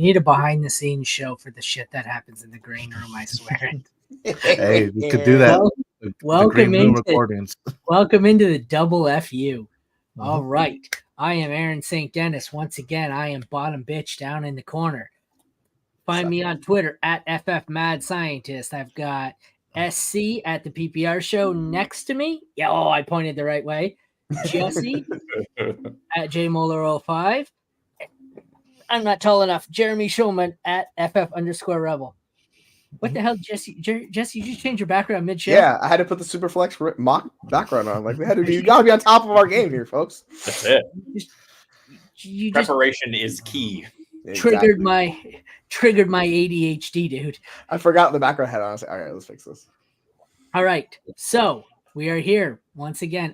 need a behind-the-scenes show for the shit that happens in the green room, I swear. Hey, we could do that. Welcome into recordings. Welcome into the double FU. All right. I am Aaron St Denis. Once again, I am bottom bitch down in the corner. Find me on Twitter at FFMadScientist. I've got SC at the PPR show next to me. Yeah, I pointed the right way. Jesse at JMoeller05. I'm not tall enough. Jeremy Shulman at FF_Rebel. What the hell, Jesse? Jesse, you just change your background mid-show? Yeah, I had to put the Superflex mock background on. Like, we gotta be on top of our game here, folks. That's it. Preparation is key. Triggered my ADHD, dude. I forgot the background had on. I was like, all right, let's fix this. All right, so we are here once again.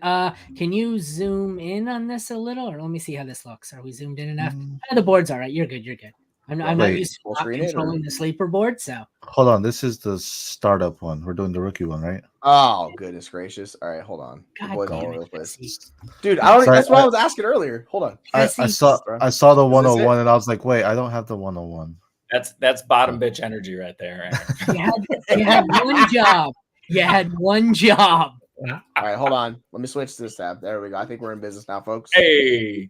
Can you zoom in on this a little, or let me see how this looks? Are we zoomed in enough? The board's all right. You're good. You're good. I'm not used to controlling the sleeper board, so. Hold on, this is the startup one. We're doing the rookie one, right? Oh, goodness gracious! All right, hold on. Dude, I don't. That's what I was asking earlier. Hold on. I saw the 101, and I was like, wait, I don't have the 101. That's bottom bitch energy right there. You had one job. You had one job. All right, hold on. Let me switch to this tab. There we go. I think we're in business now, folks. Hey,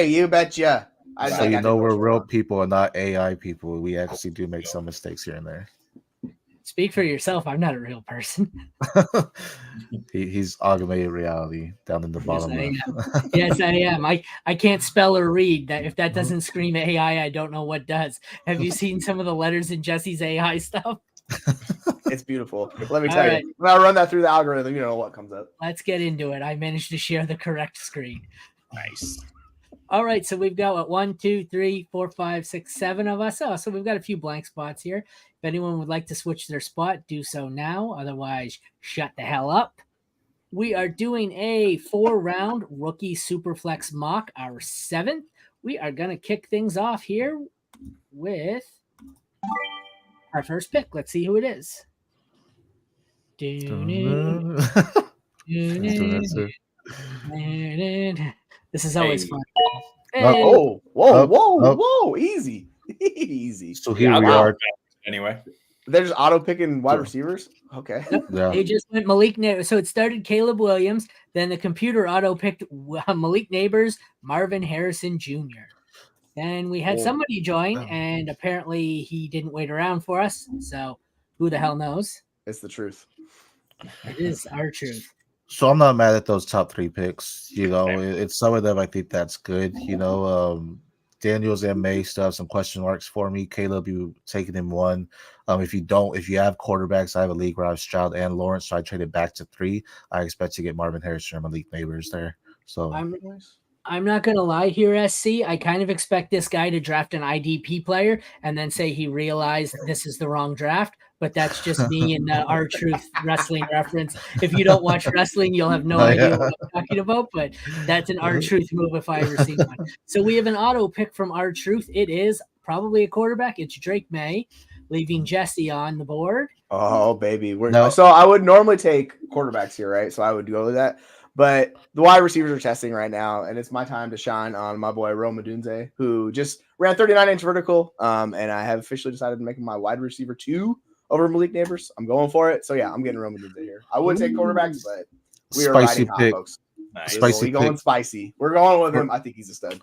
you betcha. So we're real people and not AI people. We actually do make some mistakes here and there. Speak for yourself. I'm not a real person. He's augmented reality down in the bottom. Yes, I am. I can't spell or read. That if that doesn't scream AI, I don't know what does. Have you seen some of the letters in Jesse's AI stuff? It's beautiful. Let me tell you. When I run that through the algorithm, you know what comes up. Let's get into it. I managed to share the correct screen. Nice. All right, so we've got 1, 2, 3, 4, 5, 6, 7 of us. So we've got a few blank spots here. If anyone would like to switch their spot, do so now. Otherwise, shut the hell up. We are doing a 4-round rookie Superflex mock, our 7th. We are going to kick things off here with our first pick. Let's see who it is. This is always fun. Hey. Whoa. Easy. So here we are. Anyway. They're just auto picking wide receivers? Okay. Yeah. They just went Malik Neighbors. So it started Caleb Williams. Then the computer auto picked Malik Neighbors, Marvin Harrison Jr. Then we had somebody join, and apparently he didn't wait around for us. So who the hell knows? It's the truth. It is our truth. So I'm not mad at those top 3 picks. It's some of them I think that's good. Daniels and May still have some question marks for me. Caleb, you taking him 1. If you have quarterbacks, I have a league where I have Stroud and Lawrence, so I traded back to 3. I expect to get Marvin Harrison or Malik Neighbors there. So I'm not going to lie here, SC. I kind of expect this guy to draft an IDP player and then say he realized this is the wrong draft. But that's just me and our truth wrestling reference. If you don't watch wrestling, you'll have no idea what I'm talking about. But that's an our truth move if I ever seen one. So we have an auto pick from our truth. It is probably a quarterback. It's Drake May, leaving Jesse on the board. Oh, baby. So I would normally take quarterbacks here, right? So I would go with that. But the wide receivers are testing right now, and it's my time to shine on my boy Rome Odunze, who just ran 39-inch vertical. And I have officially decided to make him my wide receiver 2 over Malik Neighbors. I'm going for it. So, yeah, I'm getting Rome Odunze here. I would take quarterbacks, but we are riding hot, folks. Nice. We're going spicy. We're going with him. I think he's a stud.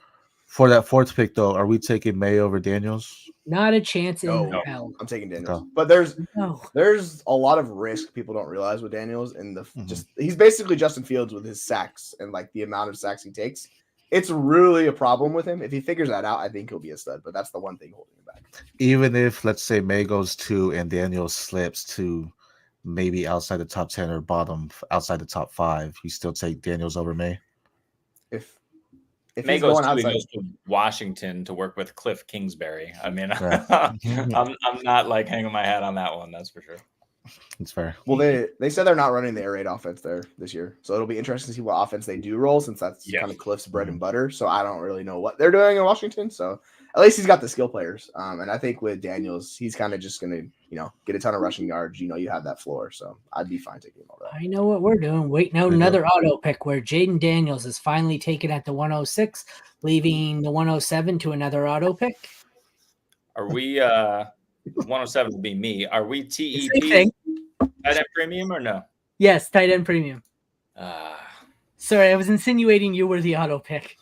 For that 4th pick, though, are we taking May over Daniels? Not a chance in hell. I'm taking Daniels. But there's a lot of risk people don't realize with Daniels, and he's basically Justin Fields with his sacks and like the amount of sacks he takes. It's really a problem with him. If he figures that out, I think he'll be a stud. But that's the one thing holding him back. Even if, let's say, May goes 2 and Daniels slips to maybe outside the top 10 or bottom outside the top 5, you still take Daniels over May? If May goes to Washington to work with Cliff Kingsbury. I mean, I'm not like hanging my hat on that one. That's for sure. It's fair. Well, they said they're not running the air raid offense there this year, so it'll be interesting to see what offense they do roll, since that's kind of Cliff's bread and butter. So I don't really know what they're doing in Washington. So at least he's got the skill players, and I think with Daniels, he's kind of just gonna get a ton of rushing yards. You have that floor, so I'd be fine taking all that. I know what we're doing. Waiting out another auto pick where Jaden Daniels is finally taken at the 106, leaving the 107 to another auto pick. Are we 107 would be me. Are we TEP tight end premium or no? Yes, tight end premium. Sorry, I was insinuating you were the auto pick.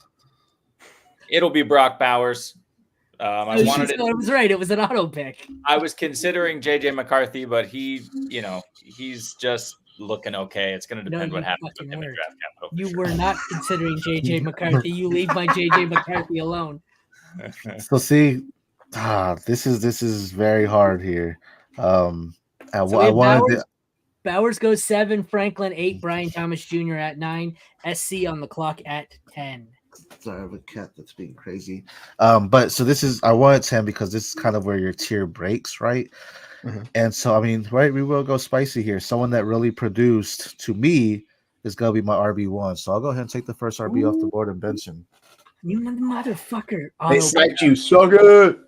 It'll be Brock Bowers. I wanted it. I was right. It was an auto pick. I was considering JJ McCarthy, but he's just looking okay. It's going to depend what happens with him in draft capital. You were not considering JJ McCarthy. You leave my JJ McCarthy alone. So see, this is very hard here. Bowers goes 7, Franklin 8, Brian Thomas Jr. at 9, SC on the clock at 10. Sorry, I have a cat that's being crazy. But so I wanted 10 because this is kind of where your tier breaks, right? Mm-hmm. And so, I mean, right, we will go spicy here. Someone that really produced to me is going to be my RB1. So I'll go ahead and take the first RB off the board and bench him. You motherfucker. They sniped you so good.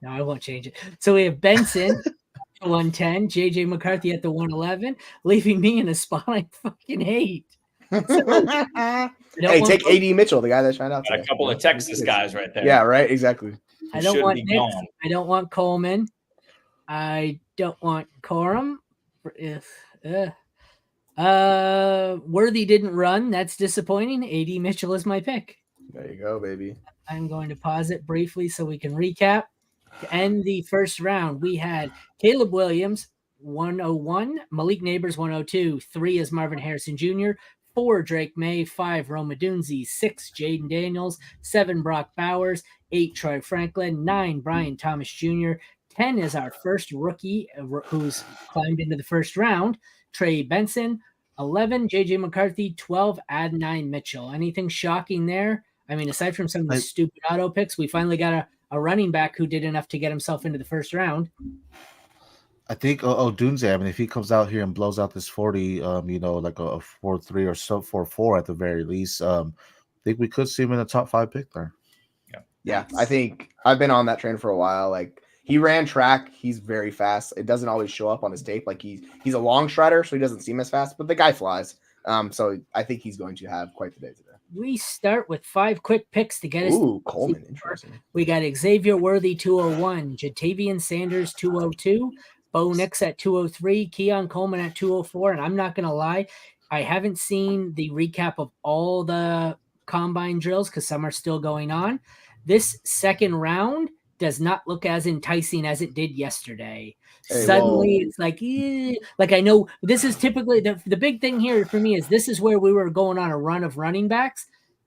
No, I won't change it. So we have Benson 110, JJ McCarthy at the 111, leaving me in a spot I fucking hate. Hey, take AD Mitchell, the guy that shined out. A couple of Texas guys right there. Yeah, right. Exactly. I don't want Nick. I don't want Coleman. I don't want Corum. Worthy didn't run. That's disappointing. AD Mitchell is my pick. There you go, baby. I'm going to pause it briefly so we can recap. To end the first round, we had Caleb Williams, 101, Malik Neighbors, 102, 3 is Marvin Harrison Jr., 4 Drake May, 5 Rome Odunze, 6 Jaden Daniels, 7 Brock Bowers, 8 Troy Franklin, 9 Brian Thomas Jr., 10 is our first rookie who's climbed into the first round, Trey Benson, 11 JJ McCarthy, 12 Adonai Mitchell. Anything shocking there? I mean, aside from some of the stupid auto picks, we finally got a running back who did enough to get himself into the first round. I think Odunze, I mean, if he comes out here and blows out this 40, like a 4.3 or so 4.4 at the very least, I think we could see him in a top 5 pick there. Yeah, I think I've been on that train for a while. Like, he ran track. He's very fast. It doesn't always show up on his tape. Like, he's a long strider, so he doesn't seem as fast, but the guy flies. So I think he's going to have quite the day today. We start with 5 quick picks to get us. Ooh, Coleman, interesting. We got Xavier Worthy, 201, Jatavian Sanders, 202, Bo Nix at 203, Keon Coleman at 204. And I'm not going to lie, I haven't seen the recap of all the combine drills because some are still going on. This second round does not look as enticing as it did yesterday. Suddenly it's like I know this is typically the big thing here for me is this is where we were going on a run of running backs.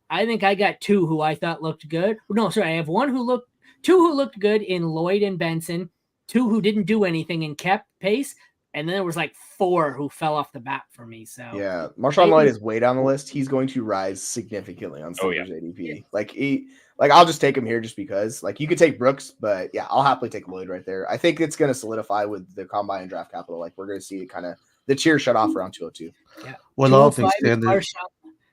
I think I got 2 who I thought looked good. No, sorry, I have 2 who looked good in Lloyd and Benson, 2 who didn't do anything and kept pace, and then there was like 4 who fell off the bat for me. So yeah, Marshawn Lloyd is way down the list. He's going to rise significantly on Steelers ADP. Yeah. Like I'll just take him here just because. Like you could take Brooks, but yeah, I'll happily take Lloyd right there. I think it's going to solidify with the combine and draft capital. Like we're going to see kind of the cheer shut off around 202. Yeah. Well, all things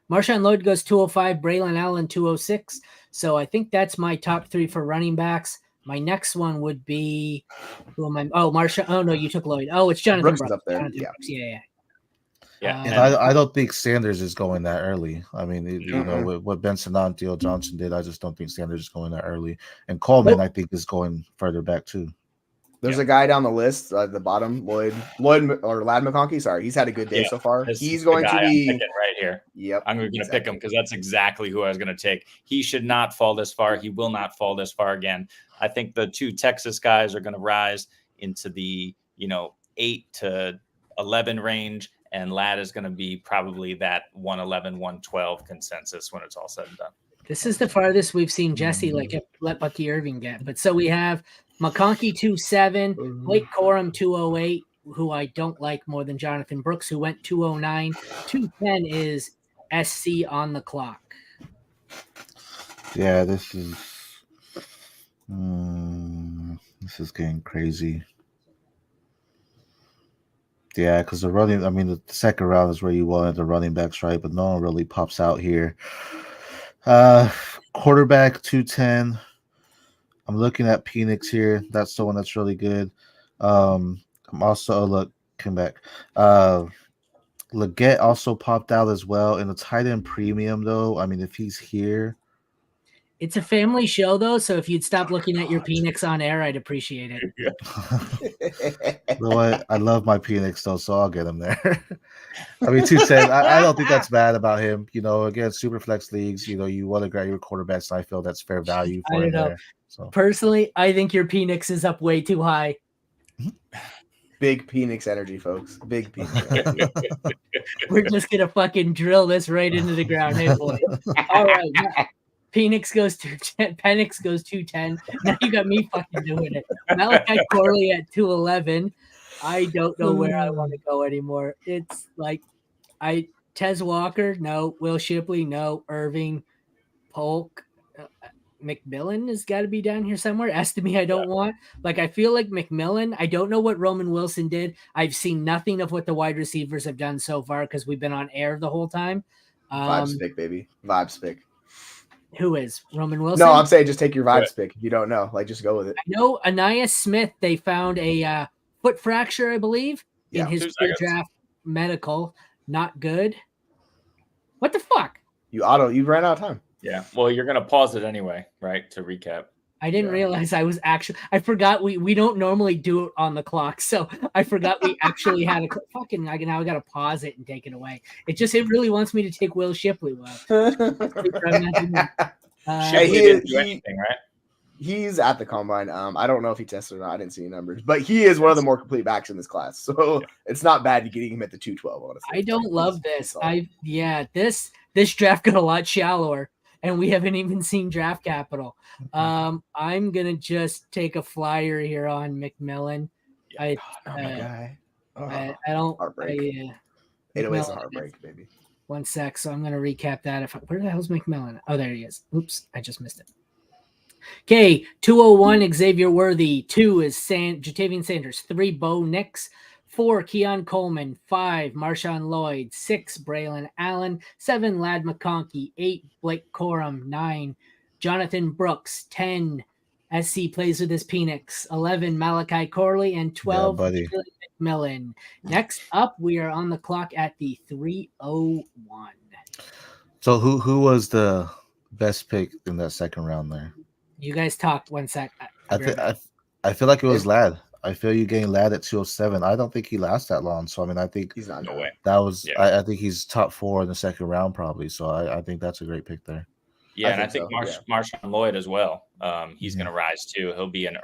Marshawn Lloyd goes 205, Braylon Allen 206. So I think that's my top 3 for running backs. My next one would be who am I? Oh, Marshawn. Oh no, you took Lloyd. Oh, it's Jonathan Brooks Brooks. is up there. Yeah. And I don't think Sanders is going that early. I mean, you know, with what Benson and Theo Johnson did, I just don't think Sanders is going that early. And Coleman, I think, is going further back too. There's a guy down the list at the bottom, Lloyd or Ladd McConkey. Sorry, he's had a good day so far. He's going to be right here. Yep, I'm going to pick him because that's exactly who I was going to take. He should not fall this far. He will not fall this far again. I think the 2 Texas guys are going to rise into the 8 to 11 range. And Ladd is going to be probably that 111, 112 consensus when it's all said and done. This is the farthest we've seen Jesse let Bucky Irving get. But so we have McConkey 207, Blake Corum 208, who I don't like more than Jonathan Brooks, who went 209. 210 is SC on the clock. Yeah, this is getting crazy. Yeah, because the second round is where you wanted the running backs, right? But no one really pops out here. Quarterback 210. I'm looking at Penix here. That's the one that's really good. I'm also come back. Leggett also popped out as well in the tight end premium, though. I mean, if he's here, It's a family show, though, so if you'd stop looking at your Penix on air, I'd appreciate it. You know what? I love my Penix, though, so I'll get him there. I mean, 210, I don't think that's bad about him. You know, again, super flex leagues, you know, you want to grab your quarterbacks, and I feel that's fair value for him there. So. Personally, I think your Penix is up way too high. Big Penix energy, folks. Big Penix energy. We're just going to fucking drill this right into the ground. Hey, boy. All right. Penix goes 210. Penix goes 210. Now you got me fucking doing it. Malachi Corley at 211. I don't know where I want to go anymore. It's like Tez Walker, no. Will Shipley, no. Irving, Polk, McMillan has got to be down here somewhere. Estime, I don't want. Like, I feel like McMillan, I don't know what Roman Wilson did. I've seen nothing of what the wide receivers have done so far because we've been on air the whole time. Vibes pick, baby. Vibes pick. Who is Roman Wilson? No, I'm saying just take your vibes pick. If you don't know, like, just go with it. I know Anais Smith, they found a foot fracture, I believe, in his pre-draft medical. Not good. What the fuck? You ran out of time. Yeah. Well, you're gonna pause it anyway, right? To recap. I didn't realize I forgot we don't normally do it on the clock, so I forgot we actually had a fucking. Now I gotta pause it and take it away. It really wants me to take Will Shipley. Shipley didn't do anything, right? He's at the combine. I don't know if he tested or not. I didn't see any numbers, but he is one of the more complete backs in this class, so it's not bad getting him at the 212. Honestly, I don't love this. This draft got a lot shallower. And we haven't even seen draft capital. I'm gonna just take a flyer here on McMillan. I don't. Heartbreak. 808 is a heartbreak, baby. One sec. So I'm gonna recap that. Where the hell's McMillan? Oh, there he is. Oops, I just missed it. Okay, 201 Xavier Worthy. 2 is Jatavian Sanders. 3 Bo Nix. 4 Keon Coleman. 5 Marshawn Lloyd. 6 Braylon Allen. 7 Lad McConkey. 8 Blake Corum. 9 Jonathan Brooks. 10 SC plays with his Penix. 11 Malachi Corley. And 12 McMillan. Next up, we are on the clock at the 301. So who was the best pick in that second round there? You guys talked. One sec. I feel like it was Lad. I feel you getting Lad at 207. I don't think he lasts that long. So I mean, I think he's not. No way. That was. Yeah. I think he's top 4 in the second round probably. So I think that's a great pick there. Yeah, I think Marshawn Lloyd as well. He's going to rise too. He'll be an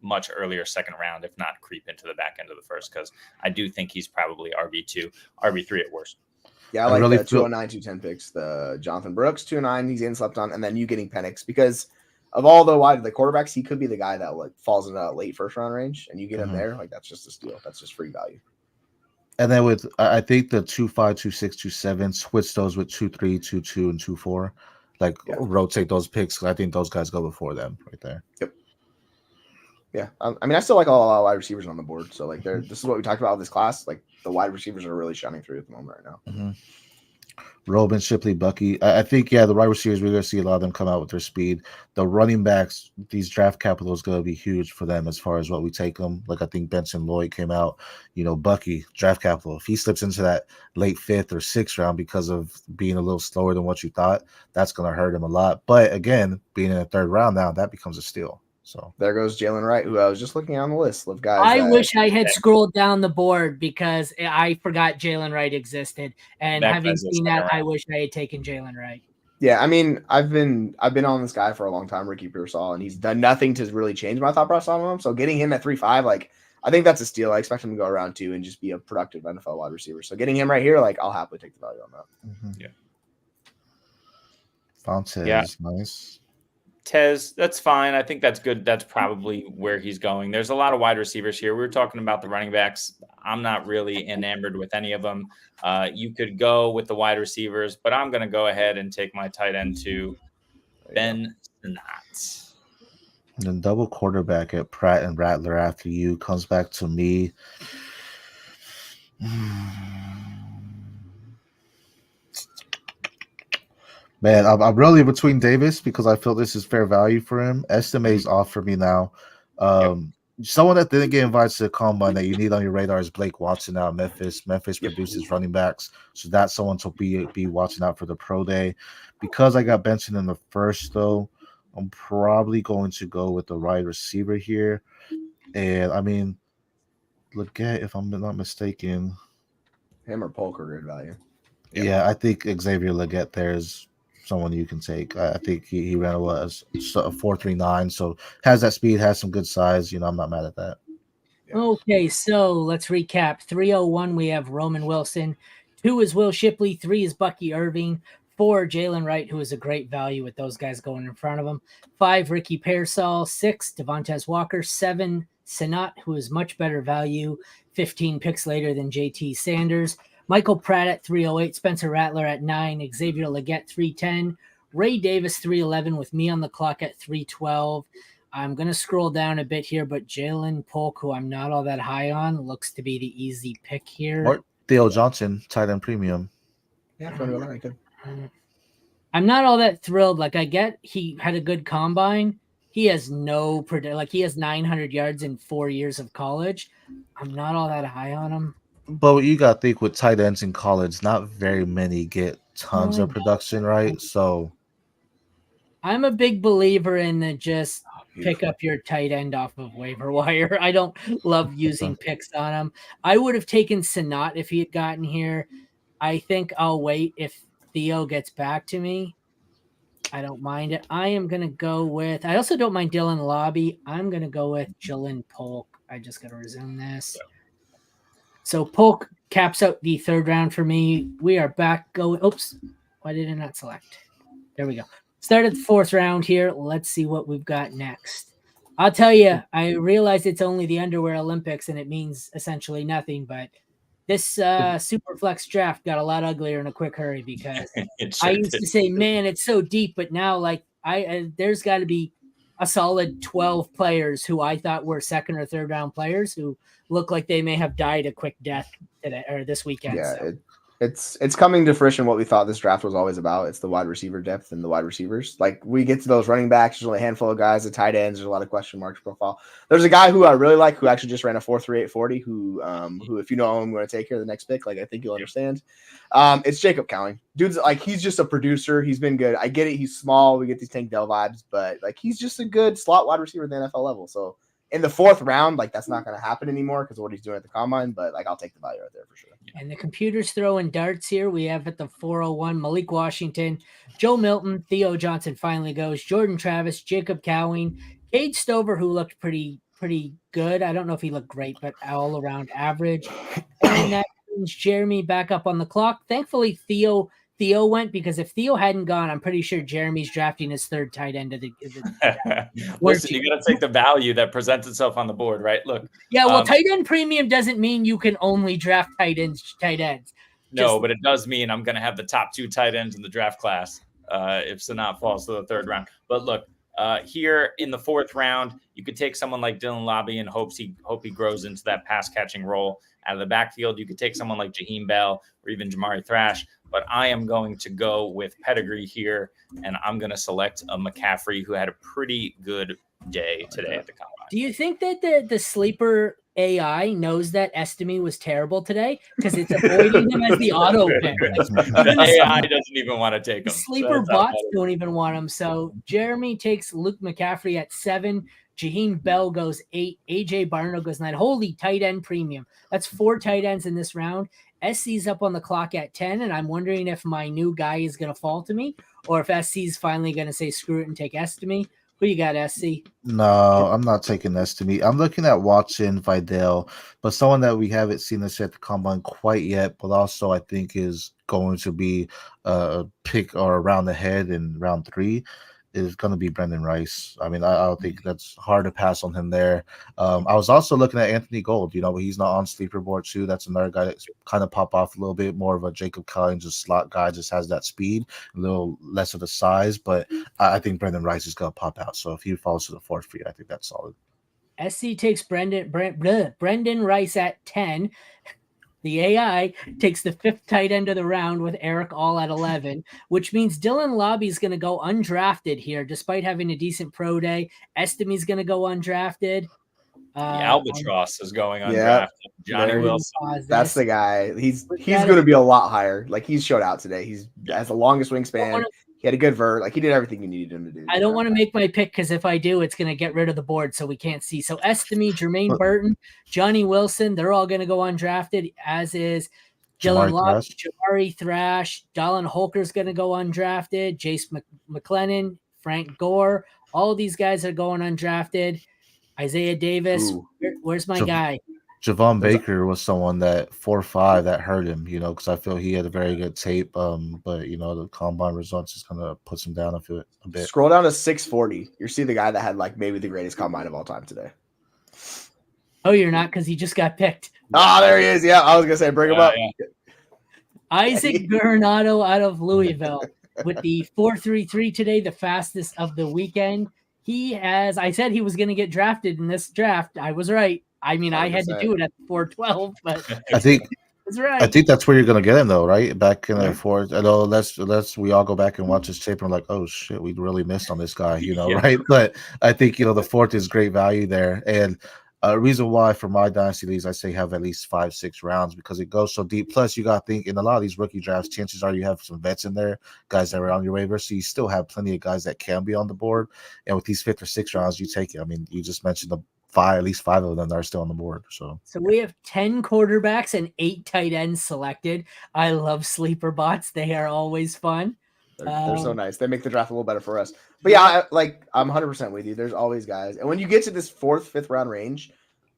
much earlier second round, if not creep into the back end of the first. Because I do think he's probably RB2, RB3 at worst. Yeah, I like the 209, 210 picks. The Jonathan Brooks 209. He's getting slept on, and then you getting Penix because. Of all the quarterbacks, he could be the guy that falls in that late first round range, and you get him there. That's just a steal. That's just free value. And then I think the 2.5, 2.6, 2.7 switch those with 2.3, 2.2, and 2.4. Rotate those picks. I think those guys go before them right there. Yep. Yeah, I mean, I still like all wide receivers on the board. So this is what we talked about with this class. The wide receivers are really shining through at the moment right now. Mm-hmm. Robin, Shipley, Bucky. I think, the wide receivers, we're going to see a lot of them come out with their speed. The running backs, these draft capital is going to be huge for them as far as what we take them. I think Benson Lloyd came out, Bucky, draft capital. If he slips into that late 5th or 6th round because of being a little slower than what you thought, that's going to hurt him a lot. But again, being in the 3rd round now, that becomes a steal. So there goes Jalen Wright, who I was just looking on the list of guys. I wish I had scrolled down the board because I forgot Jalen Wright existed, and having seen that, I wish I had taken Jalen Wright. Yeah, I mean, I've been on this guy for a long time, Ricky Pearsall, and he's done nothing to really change my thought process on him. So getting him at 3.5, I think that's a steal. I expect him to go around 2 and just be a productive NFL wide receiver. So getting him right here, I'll happily take the value on that. Mm-hmm. Yeah. Fontes, nice. Tez, that's fine. I think that's good. That's probably where he's going. There's a lot of wide receivers here. We were talking about the running backs. I'm not really enamored with any of them. You could go with the wide receivers, but I'm going to go ahead and take my tight end to Ben Sinnott. And then double quarterback at Pratt and Rattler after you comes back to me. Man, I'm really between Davis because I feel this is fair value for him. Estime's off for me now. Someone that didn't get invited to the combine that you need on your radar is Blake Watson out of Memphis. Memphis produces running backs, so that's someone to be watching out for the pro day. Because I got Benson in the first, though, I'm probably going to go with the wide receiver here. And I mean, Leggett, if I'm not mistaken. Him or Polk are good value. Yep. Yeah, I think Xavier Leggett there is someone you can take. I think he ran a 4.39, so has that speed, has some good size. I'm not mad at that. Yeah. Okay, so let's recap. 301, we have Roman Wilson. 2 is Will Shipley. 3 is Bucky Irving. 4, Jalen Wright, who is a great value with those guys going in front of him. 5, Ricky Pearsall. 6, Devontae Walker. 7, Sanat, who is much better value. 15 picks later than JT Sanders. Michael Pratt at 308. Spencer Rattler at 9. Xavier Leggett 310. Ray Davis 311 with me on the clock at 312. I'm going to scroll down a bit here, but Jalen Polk, who I'm not all that high on, looks to be the easy pick here. Or Theo Johnson, tight end premium. Yeah, if you want to go there, you could. I'm not all that thrilled. Like, I get he had a good combine. He has he has 900 yards in 4 years of college. I'm not all that high on him. But you got to think with tight ends in college, not very many get tons of production, right? So I'm a big believer in the just pick up your tight end off of waiver wire. I don't love using picks on him. I would have taken Sanat if he had gotten here. I think I'll wait if Theo gets back to me. I don't mind it. I am going to go with – I also don't mind Dylan Lobby. I'm going to go with Jalen Polk. I just got to resume this. So Polk caps out the 3rd round for me. We are back going – oops. Why did it not select? There we go. Started the 4th round here. Let's see what we've got next. I'll tell you, I realize it's only the Underwear Olympics and it means essentially nothing, but this Superflex draft got a lot uglier in a quick hurry because I used to say, man, it's so deep, but now there's got to be a solid 12 players who I thought were 2nd or 3rd round players who look like they may have died a quick death today or this weekend. Yeah, so. It's coming to fruition what we thought this draft was always about. It's the wide receiver depth and the wide receivers. Like, we get to those running backs, there's only a handful of guys, the tight ends, there's a lot of question marks profile. There's a guy who I really like who actually just ran a 4.3840 who if you know him, I'm going to take here the next pick. Like, I think you'll understand. It's Jacob Cowling. Dude's like, he's just a producer. He's been good. I get it. He's small. We get these Tank Dell vibes, but like, he's just a good slot wide receiver at the NFL level. So in the 4th round, like, that's not going to happen anymore because of what he's doing at the combine, but like, I'll take the value right there for sure. And the computer's throwing darts here. We have at the 401, Malik Washington, Joe Milton, Theo Johnson finally goes, Jordan Travis, Jacob Cowing, Cade Stover, who looked pretty good. I don't know if he looked great, but all around average. And that brings Jeremy back up on the clock. Thankfully, Theo went, because if Theo hadn't gone, I'm pretty sure Jeremy's drafting his 3rd tight end of the Listen, you got to take the value that presents itself on the board, right? Look. Yeah, well, tight end premium doesn't mean you can only draft tight ends. No, but it does mean I'm going to have the top 2 tight ends in the draft class if Sanat falls to the 3rd round. But look, here in the 4th round, you could take someone like Dylan Lobby and hope he grows into that pass catching role out of the backfield. You could take someone like Jaheim Bell or even Jamari Thrash. But I am going to go with pedigree here, and I'm going to select a McCaffrey who had a pretty good day today at the combine. Do you think that the sleeper AI knows that Estime was terrible today because it's avoiding him as the auto pick? The AI doesn't even want to take him. Sleeper bots don't even want him. So Jeremy takes Luke McCaffrey at 7. Jaheim Bell goes 8. AJ Barno goes 9. Holy tight end premium. That's 4 tight ends in this round. SC's up on the clock at 10, and I'm wondering if my new guy is going to fall to me or if SC's finally going to say screw it and take Estime. Who you got, SC? No, I'm not taking Estime. I'm looking at Watson, Vidal, but someone that we haven't seen this at the combine quite yet, but also I think is going to be a pick or around the head in round 3 is going to be Brendan Rice. I mean, I don't think that's hard to pass on him there. I was also looking at Anthony Gold, but he's not on sleeper board too. That's another guy that's kind of pop off a little bit more of a Jacob Collins, just slot guy, just has that speed, a little less of the size, but I think Brendan Rice is going to pop out. So if he falls to the 4th feed, I think that's solid. SC takes Brendan Rice at 10. The AI takes the 5th tight end of the round with Eric All at 11, which means Dylan Lobby is going to go undrafted here, despite having a decent pro day. Estime's going to go undrafted. The Albatross is going undrafted. Johnny Wilson. That's the guy. He's going to be a lot higher. Like, he's showed out today. He has the longest wingspan. He had a good vert. Like he did everything you needed him to do. I don't want to make my pick because if I do, it's going to get rid of the board so we can't see. So Estime, Jermaine Burton, Johnny Wilson, they're all going to go undrafted, as is Dylan Locke, Jamari Thrash, Dallin Holker's going to go undrafted, Jace McLennan, Frank Gore. All of these guys are going undrafted. Isaiah Davis, where's my guy? Javon Baker was someone that 4.5 that hurt him, because I feel he had a very good tape. But the combine results just kind of puts him down a bit. Scroll down to 640. You see the guy that had like maybe the greatest combine of all time today. Oh, you're not, because he just got picked. Oh, there he is. Yeah, I was gonna say bring him up. Yeah. Isaac Granado out of Louisville with the 4.33 today, the fastest of the weekend. I said he was going to get drafted in this draft. I was right. I mean, 100%. I had to do it at 4.12, but I think that's right. I think that's where you're going to get him, though, right? Back in the fourth. I know we all go back and watch his tape and we're like, oh shit, we really missed on this guy, right? But I think the fourth is great value there, and reason why for my dynasty leagues I say have at least 5-6 rounds because it goes so deep. Plus, you got to think in a lot of these rookie drafts, chances are you have some vets in there, guys that are on your waiver, so you still have plenty of guys that can be on the board. And with these 5th or 6th rounds, you take it. I mean, you just mentioned at least 5 of them that are still on the board. So we have 10 quarterbacks and 8 tight ends selected. I love sleeper bots. They are always fun. They're so nice. They make the draft a little better for us. But yeah, I'm 100% with you. There's always guys. And when you get to this 4th, 5th round range,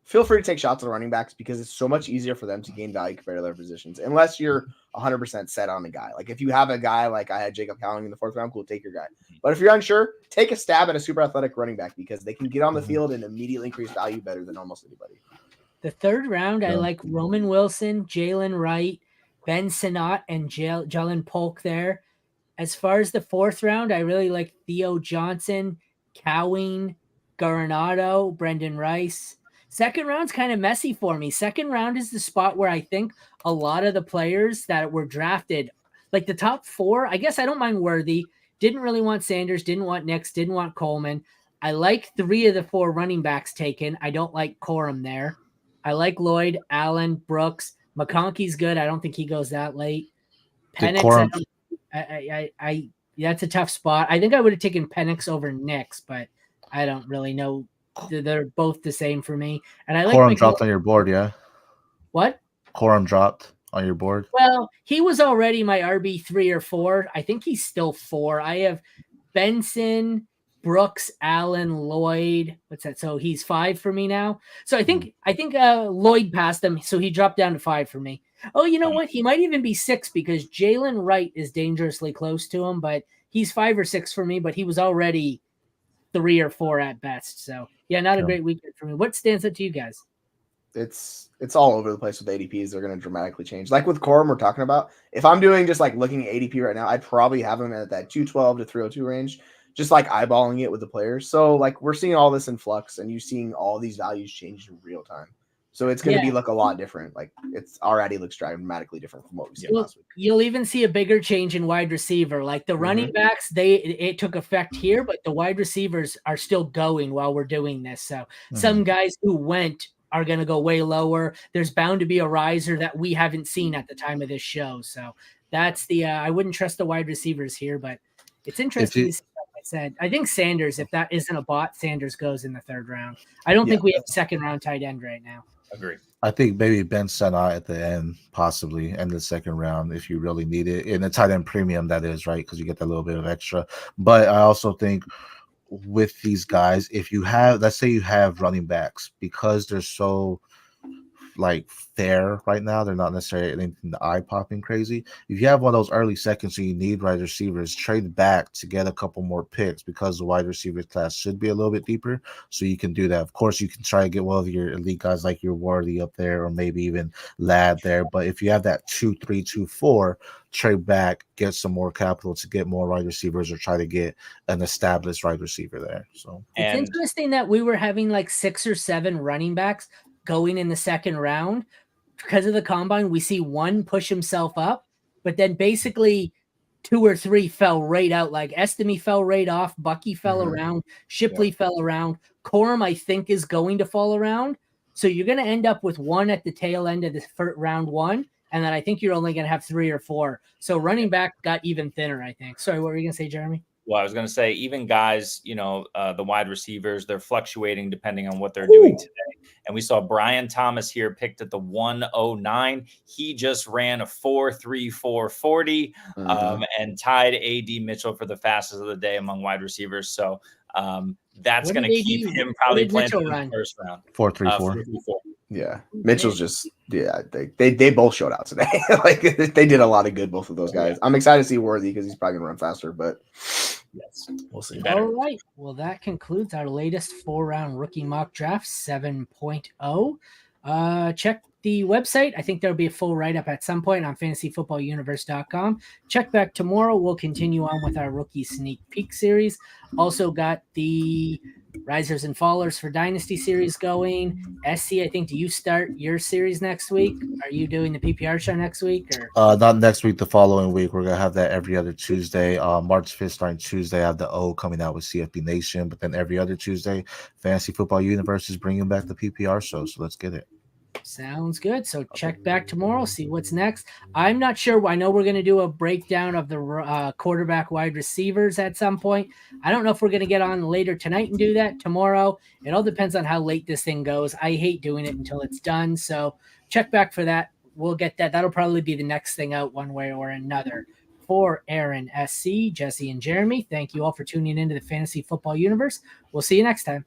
feel free to take shots at the running backs because it's so much easier for them to gain value compared to their positions, unless you're 100% set on a guy. Like if you have a guy like I had Jacob Cowling in the 4th round, cool, take your guy. But if you're unsure, take a stab at a super athletic running back because they can get on the field and immediately increase value better than almost anybody. The 3rd round, I like Roman Wilson, Jalen Wright, Ben Sinnott, and Jalen Polk there. As far as the 4th round, I really like Theo Johnson, Cowing, Granado, Brendan Rice. 2nd round's kind of messy for me. 2nd round is the spot where I think a lot of the players that were drafted, like the top 4, I guess I don't mind Worthy. Didn't really want Sanders, didn't want Nix, didn't want Coleman. I like 3 of the 4 running backs taken. I don't like Corum there. I like Lloyd, Allen, Brooks. McConkey's good. I don't think he goes that late. Penix, that's a tough spot. I think I would have taken Penix over Nix, but I don't really know. They're both the same for me. And I like Corum dropped on your board, yeah? What? Corum dropped on your board? Well, he was already my RB 3 or 4. I think he's still 4. I have Benson, Brooks, Allen, Lloyd. What's that? So he's 5 for me now. So I think Lloyd passed him, so he dropped down to 5 for me. Oh, you know what? He might even be 6 because Jalen Wright is dangerously close to him, but he's 5 or 6 for me, but he was already 3 or 4 at best. So yeah, not a great weekend for me. What stands out to you guys? It's all over the place with ADPs. They're going to dramatically change. Like with Corum, we're talking about. If I'm doing just like looking at ADP right now, I'd probably have him at that 212 to 302 range, just like eyeballing it with the players. So like we're seeing all this in flux, and you're seeing all these values change in real time. So it's going to be a lot different. Like it's already looks dramatically different from what we saw last week. You'll even see a bigger change in wide receiver. Like the running backs, it took effect here, but the wide receivers are still going while we're doing this. So some guys who went are going to go way lower. There's bound to be a riser that we haven't seen at the time of this show. So that's the I wouldn't trust the wide receivers here, but it's interesting to see. Like I said, I think Sanders, if that isn't a bot, Sanders goes in the 3rd round. I don't think we have 2nd round tight end right now. Agree. I think maybe Ben Sinnott at the end, possibly end the 2nd round if you really need it. In a tight end premium, that is, right? Because you get that little bit of extra. But I also think with these guys, if you have, let's say you have running backs, because they're so like fair right now, they're not necessarily anything eye-popping crazy. If you have one of those early seconds and you need wide receivers, trade back to get a couple more picks because the wide receiver class should be a little bit deeper, so you can do that. Of course, you can try to get one of your elite guys like your Worthy up there or maybe even Ladd there, but if you have that 2-3, 2-4, trade back, get some more capital to get more wide receivers or try to get an established wide receiver there. So it's interesting that we were having like 6 or 7 running backs going in the 2nd round. Because of the combine, we see one push himself up, but then basically 2 or 3 fell right out. Like Estime fell right off, Bucky fell around, Shipley fell around. Corum, I think, is going to fall around. So you're going to end up with one at the tail end of the round 1 and then I think you're only going to have 3 or 4. So running back got even thinner, I think. Sorry, what were you going to say, Jeremy? Well, I was going to say, even guys, the wide receivers, they're fluctuating depending on what they're doing today. And we saw Brian Thomas here picked at the 109. He just ran a 4.34 40 and tied A.D. Mitchell for the fastest of the day among wide receivers. So that's going to keep him probably playing in the first round. 4.34. Yeah, Mitchell's just they both showed out today. Like they did a lot of good, both of those guys. I'm excited to see Worthy because he's probably gonna run faster, but yes, we'll see. All right, well that concludes our latest 4-round rookie mock draft 7.0. Check the website. I think there'll be a full write-up at some point on fantasyfootballuniverse.com. Check back tomorrow. We'll continue on with our rookie sneak peek series. Also got the Risers and Fallers for Dynasty series going. SC, I think, do you start your series next week? Are you doing the PPR show next week? Or not next week, the following week. We're gonna have that every other Tuesday. March 5th starting Tuesday, I have the O coming out with CFB Nation, but then every other Tuesday, Fantasy Football Universe is bringing back the PPR show. So let's get it. Sounds good. So check back tomorrow, see what's next. I'm not sure. I know we're going to do a breakdown of the quarterback wide receivers at some point. I don't know if we're going to get on later tonight and do that tomorrow. It all depends on how late this thing goes. I hate doing it until it's done. So check back for that. We'll get that. That'll probably be the next thing out one way or another. For Aaron, SC, Jesse, and Jeremy, thank you all for tuning into the Fantasy Football Universe. We'll see you next time.